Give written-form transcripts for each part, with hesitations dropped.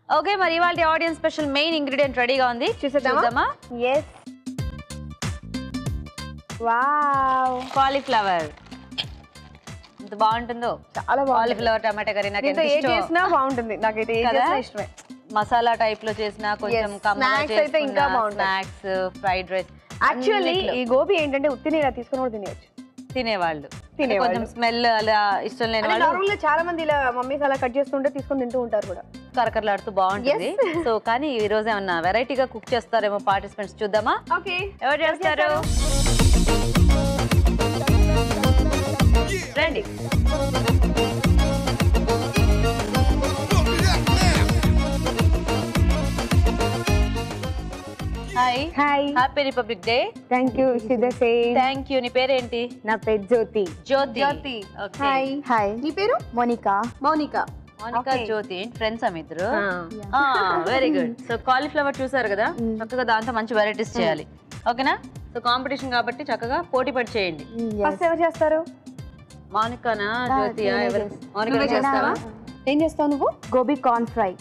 Okay మరి ఇవాల్టి audience special main ingredient రెడీగా ఉంది చూసేద్దామా yes వావ్ కాలీఫ్లవర్ ఎంత బాగుంటుందో చాలా బాగుంది కాలీఫ్లవర్ టమాటా కర్రీ నాకు ఎంత ఇష్టం చేసినా బాగుంటుంది నాకైతే ఏ చేసినా ఇష్టమే మసాలా టైప్ లో చేసినా కొంచెం కమ్మగా అయితే ఇంకా బాగుంటుంది స్నాక్స్ ఫ్రైడ్ రైస్ యాక్చువల్లీ ఈ గోబీ ఏంటంటే ఉత్తినీరా తీసుకొని కూడా తినేయచ్చు తినేవాళ్ళు కొంచెం స్మెల్ అలా ఇష్టం లేని వాళ్ళు నార్మల్ గా చాలా మంది ఇలా మమ్మీస్ అలా కట్ చేస్తుంటే తీసుకొని తింటూ ఉంటారు కూడా కరకరలాడుతూ బాగుంటుంది సో కానీ ఈ రోజు ఏమన్నా వెరైటీగా కుక్ చేస్తారేమో పార్టిసిపెంట్స్ చూద్దామా ఓకే ఎవరు చేస్తారు రండి hi hi happy republic day thank you wish the same thank you నీ పేరేంటి నా పేరు జ్యోతి జ్యోతి హాయ్ హాయ్ నీ పేరు మోనికా మోనికా జ్యోతి ఫ్రెండ్స్ ఇద్దరు వెరీ గుడ్ సో కాలీఫ్లవర్ చూసారు కదా చక్కగా దాంతో మంచి వెరైటీస్ చేయాలి ఓకేనా సో కాంపిటీషన్ కాబట్టి చక్కగా పోటీ పడి చేయండి ఫస్ట్ ఎవరు చేస్తారు మోనికానా జ్యోతియా ఎవరు మోనికా చేస్తావా ఏం చేస్తావు నువ్వు gobi corn fry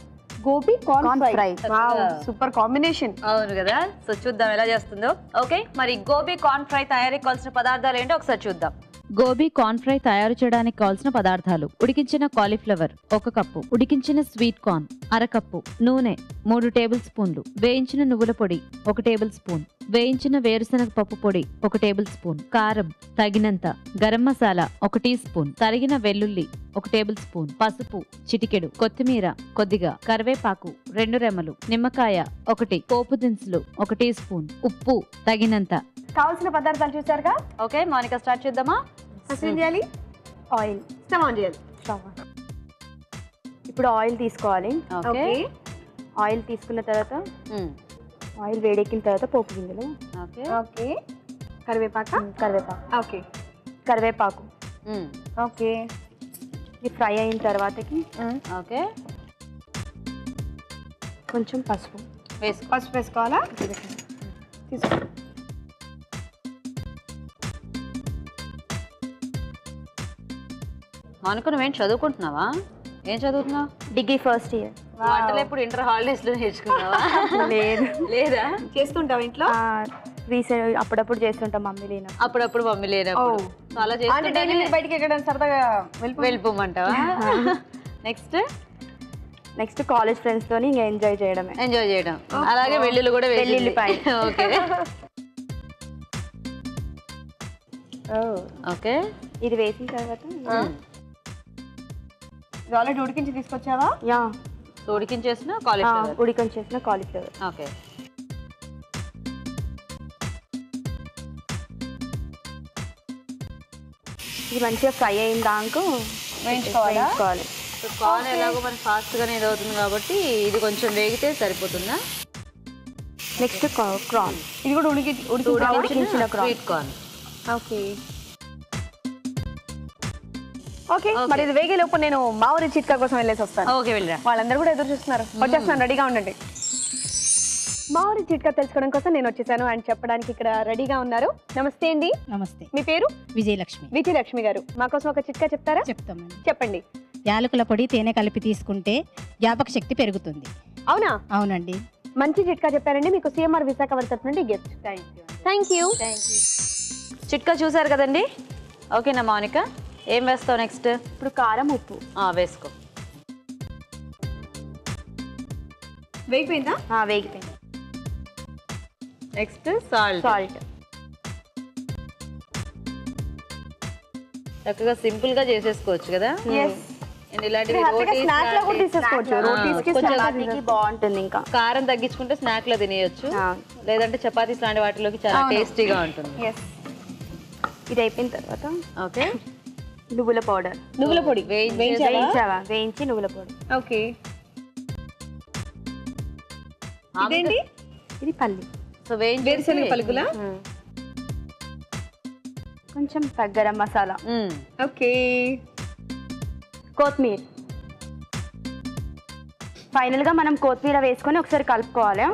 gobi corn fry wow super combination అవును కదా సో చూద్దాం ఎలా చేస్తుందో ఓకే మరి గోబీ కార్న్ ఫ్రై తయారీకి కావాల్సిన పదార్థాలు ఏంటో ఒకసారి చూద్దాం గోబీ కార్న్ ఫ్రై తయారు చేయడానికి కావాల్సిన పదార్థాలు ఉడికించిన కాలీఫ్లవర్ 1 కప్పు ఉడికించిన స్వీట్ కార్న్ అరకప్పు నూనె 3 టేబుల్ స్పూన్లు వేయించిన నువ్వుల పొడి 1 టేబుల్ స్పూన్ వేయించిన వేరుశనగ పప్పు పొడి 1 టేబుల్ స్పూన్ కారం తగినంత గరం మసాలా 1 టీ స్పూన్ తరిగిన వెల్లుల్లి 1 టేబుల్ స్పూన్ పసుపు చిటికెడు కొత్తిమీర కొద్దిగా కరివేపాకు 2 రెమ్మలు నిమ్మకాయ 1 పోపు దినుసులు 1 టీ స్పూన్ ఉప్పు తగినంత కావాల్సిన పదార్థాలు చూసారుగా ఓకే మోనికా స్టార్ట్ చేద్దామా ఫస్ట్ ఏం చేయాలి ఆయిల్ స్టవ్ ఆన్ చేయాలి ఇప్పుడు ఆయిల్ తీసుకోవాలి ఓకే ఆయిల్ తీసుకున్న తర్వాత ఆయిల్ వేడెక్కిన తర్వాత పోపు గింజలు ఓకే ఓకే కరివేపాకు ఓకే కరివేపాకు ఓకే ఇది ఫ్రై అయిన తర్వాతకి ఓకే కొంచెం పసుపు పసుపు వేసుకోవాలా తీసుకో మోనికా నువ్వేం చదువుకుంటున్నావా ఏం చదువుతున్నావు డిగ్రీ ఫస్ట్ ఇయర్ వంటలు ఎప్పుడు ఇంటర్ హాలిడేస్ లో నేర్చుకున్నావా లేదు లేదా చేస్తుంటావు ఇంట్లో రీసెంట్ అప్పుడప్పుడు చేస్తుంటాం మమ్మీ లేనప్పుడు అప్పుడప్పుడు మమ్మీ లేనప్పుడు సో అలా అంటే డైలీ మీరు బయటికి ఎక్కడం సరదాగా వెళ్ళిపోమంటావా నెక్స్ట్ కాలేజ్ ఫ్రెండ్స్ తోని ఇంకా ఎంజాయ్ చేయడమే ఎంజాయ్ చేయడం అలాగే వెల్లుల్లి కూడా వెల్లుల్లిపాయ ఓకే ఓకే ఇది వేసిన తర్వాత ఆల్రెడీ ఉడికించి తీసుకొచ్చావా యా ఉడికించేసిన కాలీఫ్లవర్ ఉడికించేసిన కాలీఫ్లవర్ ఓకే ఇది మంచిగా ఫ్రై అయిన దాకా వేయించుకోవాలి సో కార్న్ ఎలాగో మనకి ఫాస్ట్ గానే ఏదవుతుంది కాబట్టి ఇది కొంచెం వేగితే సరిపోతుందా నెక్స్ట్ కార్న్ ఇది కూడా ఉడికించిన స్వీట్ కార్న్ ఓకే ఓకే మరి ఇది వేగే లోపు నేను మా ఊరి చిట్కా కోసం వెళ్ళేసి వస్తాను ఓకే వెళ్ళరా వాళ్ళందరూ కూడా ఎదురు చూస్తున్నారు వచ్చేస్తున్నాను రెడీగా ఉండండి మా ఊరి చిట్కా తెలుసుకోవడం కోసం నేను వచ్చేసాను అండ్ చెప్పడానికి ఇక్కడ రెడీగా ఉన్నారు నమస్తే అండి నమస్తే మీ పేరు విజయలక్ష్మి విజయలక్ష్మి గారు మా కోసం ఒక చిట్కా చెప్తారా చెప్తాం చెప్పండి యాలకుల పొడి తేనె కలిపి తీసుకుంటే జ్ఞాపక శక్తి పెరుగుతుంది అవునా అవునండి మంచి చిట్కా చెప్పారండి మీకు సిఎంఆర్ విశాఖ వారి తరఫు నుండి గిఫ్ట్ థ్యాంక్ యూ చిట్కా చూసారు కదండి ఓకేనా మౌనిక ఏం వేస్తావు నెక్స్ట్ ఇప్పుడు కారం ఉప్పు వేసుకో వేగిపోయిందా వేగిపోయింది నెక్స్ట్ సాల్ట్ చక్కగా సింపుల్ గా చేసేసుకోవచ్చు కదా ఇలాంటివి బాగుంటుంది ఇంకా కారం తగ్గించుకుంటే స్నాక్ లో తినేయచ్చు లేదంటే చపాతీస్ లాంటి వాటిలోకి చాలా టేస్టీగా ఉంటుంది ఇది అయిపోయిన తర్వాత ఓకే నువ్వుల పౌడర్ నువ్వుల పొడి వేయించి నువ్వుల పొడి ఓకే ఇదేంటి ఇది పల్లి సో వేరుశనగ పలుకులా కొంచెం గరం మసాలా ఓకే కొత్తిమీర ఫైనల్ గా మనం కొత్తిమీర వేసుకొని ఒకసారి కలుపుకోవాలి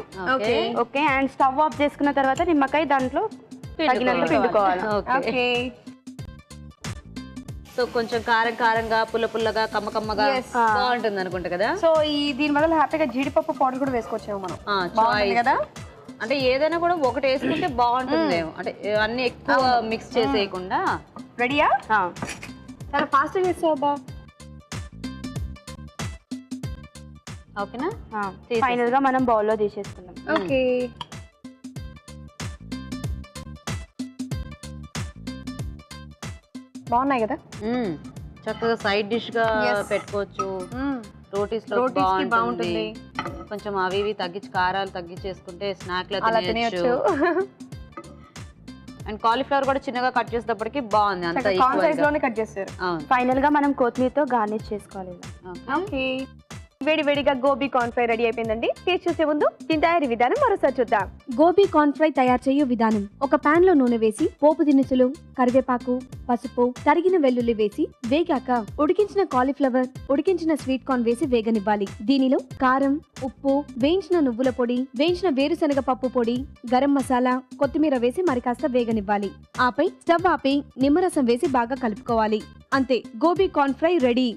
ఓకే అండ్ స్టవ్ ఆఫ్ చేసుకున్న తర్వాత నిమ్మకాయ దాంట్లో తగినంత పిండుకోవాలి ఓకే సో కొంచెం కారం కారంగా పుల్ల పుల్లగా కమ్మకమ్మగా బాగుంటుంది అనుకుంటా కదా. సో దీని బదులు హ్యాపీగా జీడిపప్పు పౌడర్ కూడా వేసుకోవచ్చాము మనం. బాగుంటుంది కదా. అంటే ఏదైనా కూడా ఒకటి వేసుకుంటే బాగుంటుంది, అంటే అన్ని ఎక్కువ మిక్స్ చేసేయకుండా. రెడీయా? చాలా ఫాస్ట్ చేస్తావా? ఓకేనా. ఫైనల్ గా మనం బౌల్లో తీసేసుకుందాం. ఓకే. బాగున్నాయి కదా. చక్కగా సైడ్ డిష్ గా పెట్టుకోవచ్చు. రోటీస్ లో బాగుంటుంది. కొంచెం అవి ఇవి తగ్గించి కారాలు తగ్గించేసుకుంటే స్నాక్ లా తినేయొచ్చు. అండ్ కాలీఫ్లవర్ కూడా చిన్నగా కట్ చేసేటప్పటికి బాగుంది. అంత కట్ చేస్తారు. ఫైనల్ గా మనం కొత్తిమీరతో గార్నిష్ చేసుకోవాలి. ఓకే. వేడి వేడిగా గోబీ కార్న్ ఫ్రై రెడీ అయిపోయిందండి. టేస్ట్ చూసే ముందు దీని తయారీ విధానం మరోసారి చూద్దాం. గోబీ కార్న్ ఫ్రై తయారు చేయు విధానం. ఒక పాన్ లో నూనె వేసి పోపు దినుసులు, కరివేపాకు, పసుపు, తరిగిన వెల్లుల్లి వేసి వేగాక ఉడికించిన కాలీఫ్లవర్, ఉడికించిన స్వీట్ కార్న్ వేసి వేగనివ్వాలి. దీనిలో కారం, ఉప్పు, వేయించిన నువ్వుల పొడి, వేయించిన వేరుశనగ పప్పు పొడి, గరం మసాలా, కొత్తిమీర వేసి మరికాస్త వేగనివ్వాలి. ఆపై స్టవ్ ఆపి నిమ్మరసం వేసి బాగా కలుపుకోవాలి. అంతే, గోబీ కార్న్ ఫ్రై రెడీ.